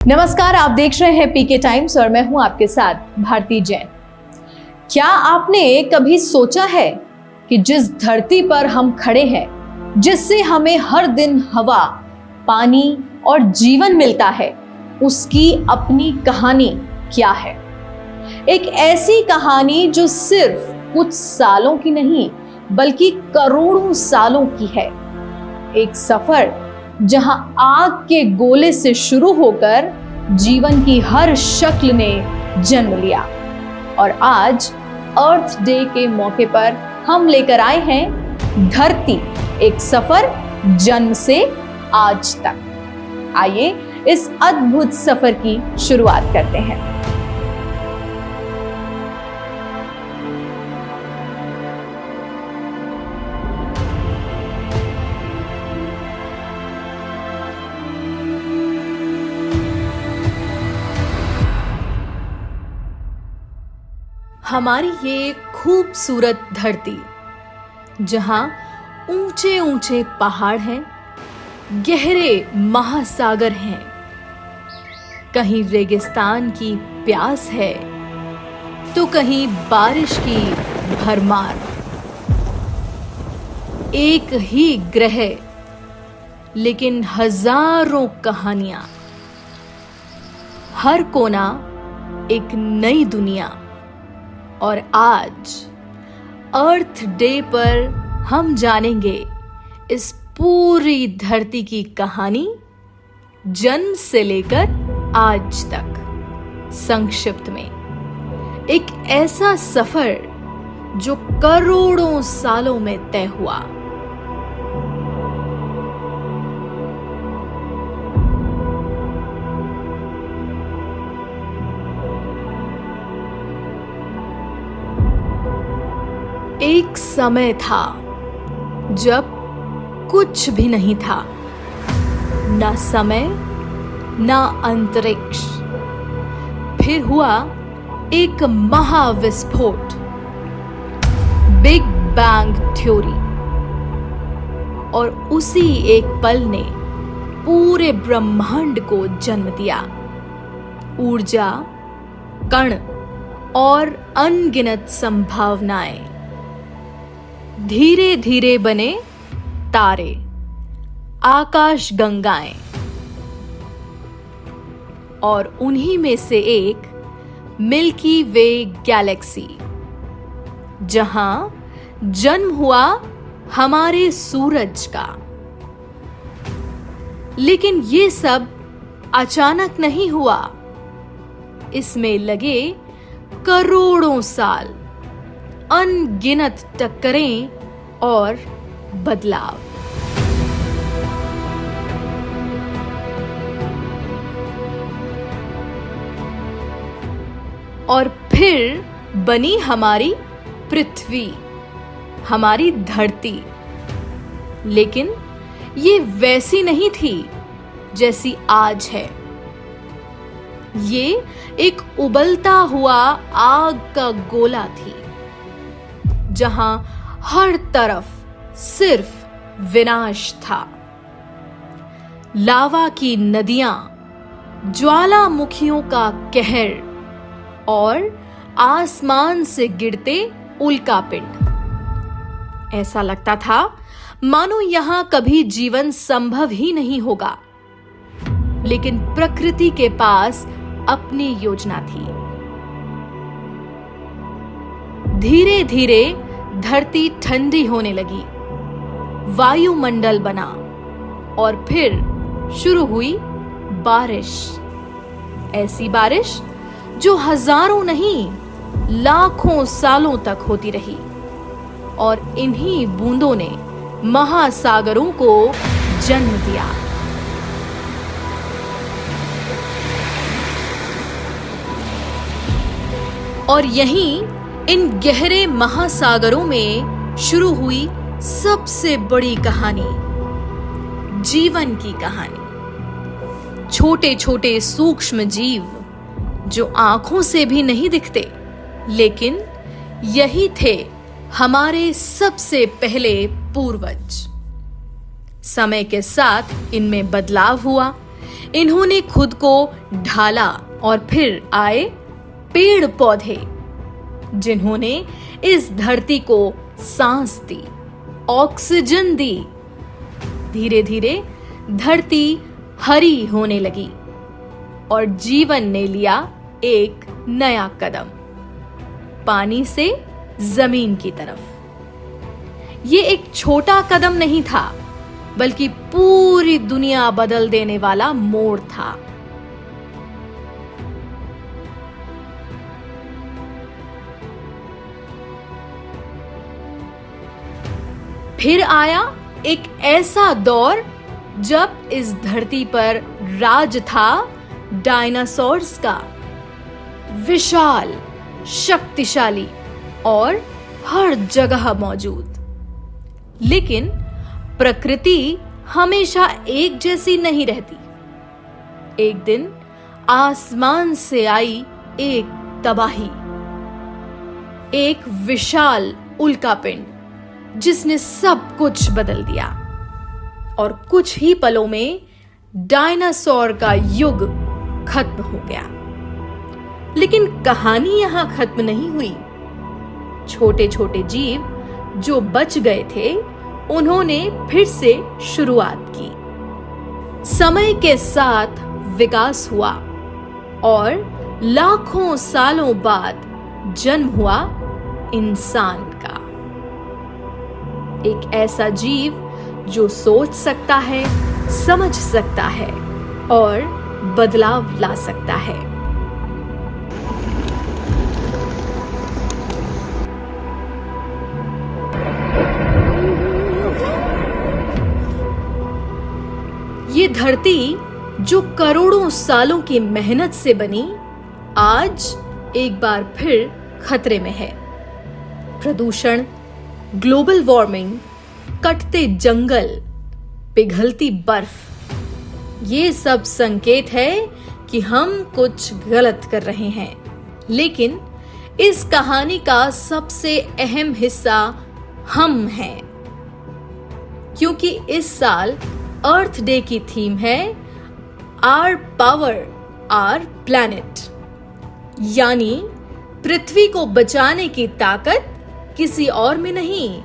नमस्कार, आप देख रहे हैं पीके टाइम्स और मैं हूं आपके साथ भारती जैन। क्या आपने कभी सोचा है कि जिस धरती पर हम खड़े हैं, जिससे हमें हर दिन हवा, पानी और जीवन मिलता है, उसकी अपनी कहानी क्या है? एक ऐसी कहानी जो सिर्फ कुछ सालों की नहीं बल्कि करोड़ों सालों की है। एक सफर जहां आग के गोले से शुरू होकर जीवन की हर शक्ल ने जन्म लिया। और आज अर्थ डे के मौके पर हम लेकर आए हैं धरती एक सफर, जन्म से आज तक। आइए इस अद्भुत सफर की शुरुआत करते हैं। हमारी ये खूबसूरत धरती, जहां ऊंचे ऊंचे पहाड़ हैं, गहरे महासागर हैं, कहीं रेगिस्तान की प्यास है तो कहीं बारिश की भरमार। एक ही ग्रह लेकिन हजारों कहानियां, हर कोना एक नई दुनिया। और आज अर्थ डे पर हम जानेंगे इस पूरी धरती की कहानी, जन्म से लेकर आज तक। संक्षिप्त में एक ऐसा सफर जो करोड़ों सालों में तय हुआ। एक समय था जब कुछ भी नहीं था, ना समय ना अंतरिक्ष। फिर हुआ एक महाविस्फोट, बिग बैंग थ्योरी, और उसी एक पल ने पूरे ब्रह्मांड को जन्म दिया। ऊर्जा, कण और अनगिनत संभावनाएं। धीरे धीरे बने तारे, आकाश गंगाएं, और उन्हीं में से एक मिल्की वे गैलेक्सी, जहां जन्म हुआ हमारे सूरज का। लेकिन ये सब अचानक नहीं हुआ, इसमें लगे करोड़ों साल, अनगिनत टक्करें और बदलाव। और फिर बनी हमारी पृथ्वी, हमारी धरती। लेकिन ये वैसी नहीं थी जैसी आज है। ये एक उबलता हुआ आग का गोला थी, जहां हर तरफ सिर्फ विनाश था। लावा की नदियां, ज्वालामुखियों का कहर और आसमान से गिरते उल्कापिंड। ऐसा लगता था मानो यहां कभी जीवन संभव ही नहीं होगा। लेकिन प्रकृति के पास अपनी योजना थी। धीरे धीरे धरती ठंडी होने लगी, वायुमंडल बना, और फिर शुरू हुई बारिश। ऐसी बारिश जो हजारों नहीं, लाखों सालों तक होती रही। और इन्हीं बूंदों ने महासागरों को जन्म दिया। और यहीं इन गहरे महासागरों में शुरू हुई सबसे बड़ी कहानी, जीवन की कहानी। छोटे छोटे सूक्ष्म जीव जो आंखों से भी नहीं दिखते, लेकिन यही थे हमारे सबसे पहले पूर्वज। समय के साथ इनमें बदलाव हुआ, इन्होंने खुद को ढाला और फिर आए पेड़ पौधे, जिन्होंने इस धरती को सांस दी, ऑक्सीजन दी। धीरे धीरे धरती हरी होने लगी और जीवन ने लिया एक नया कदम, पानी से जमीन की तरफ। ये एक छोटा कदम नहीं था, बल्कि पूरी दुनिया बदल देने वाला मोड़ था। फिर आया एक ऐसा दौर जब इस धरती पर राज था डायनासोर्स का, विशाल, शक्तिशाली और हर जगह मौजूद। लेकिन प्रकृति हमेशा एक जैसी नहीं रहती। एक दिन आसमान से आई एक तबाही, एक विशाल उल्कापिंड जिसने सब कुछ बदल दिया, और कुछ ही पलों में डायनासोर का युग खत्म हो गया। लेकिन कहानी यहां खत्म नहीं हुई। छोटे छोटे जीव जो बच गए थे, उन्होंने फिर से शुरुआत की। समय के साथ विकास हुआ और लाखों सालों बाद जन्म हुआ इंसान का। एक ऐसा जीव जो सोच सकता है, समझ सकता है और बदलाव ला सकता है। ये धरती जो करोड़ों सालों की मेहनत से बनी, आज एक बार फिर खतरे में है। प्रदूषण, ग्लोबल वार्मिंग, कटते जंगल, पिघलती बर्फ, ये सब संकेत है कि हम कुछ गलत कर रहे हैं। लेकिन इस कहानी का सबसे अहम हिस्सा हम हैं, क्योंकि इस साल अर्थ डे की थीम है आवर पावर आवर प्लैनेट, यानी पृथ्वी को बचाने की ताकत किसी और में नहीं,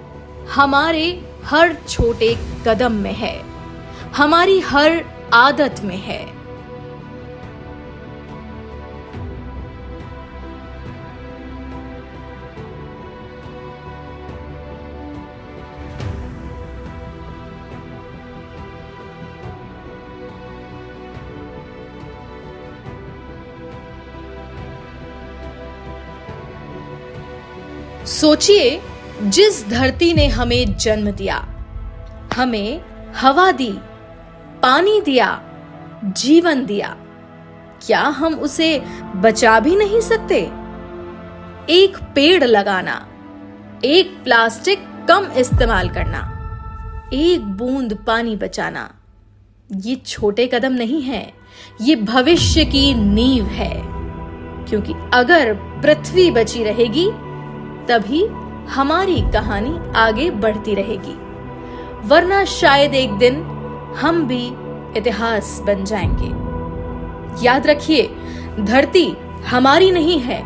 हमारे हर छोटे कदम में है, हमारी हर आदत में है। सोचिए, जिस धरती ने हमें जन्म दिया, हमें हवा दी, पानी दिया, जीवन दिया, क्या हम उसे बचा भी नहीं सकते? एक पेड़ लगाना, एक प्लास्टिक कम इस्तेमाल करना, एक बूंद पानी बचाना, ये छोटे कदम नहीं है, ये भविष्य की नींव है। क्योंकि अगर पृथ्वी बची रहेगी, तभी हमारी कहानी आगे बढ़ती रहेगी, वरना शायद एक दिन हम भी इतिहास बन जाएंगे। याद रखिए, धरती हमारी नहीं है,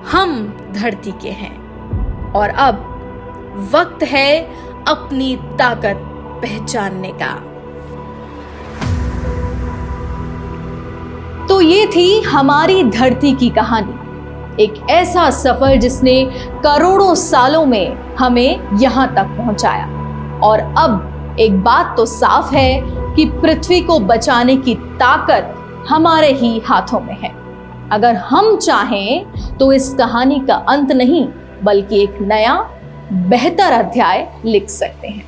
हम धरती के हैं। और अब वक्त है अपनी ताकत पहचानने का। तो ये थी हमारी धरती की कहानी, एक ऐसा सफर जिसने करोड़ों सालों में हमें यहां तक पहुंचाया। और अब एक बात तो साफ है कि पृथ्वी को बचाने की ताकत हमारे ही हाथों में है। अगर हम चाहें तो इस कहानी का अंत नहीं, बल्कि एक नया बेहतर अध्याय लिख सकते हैं।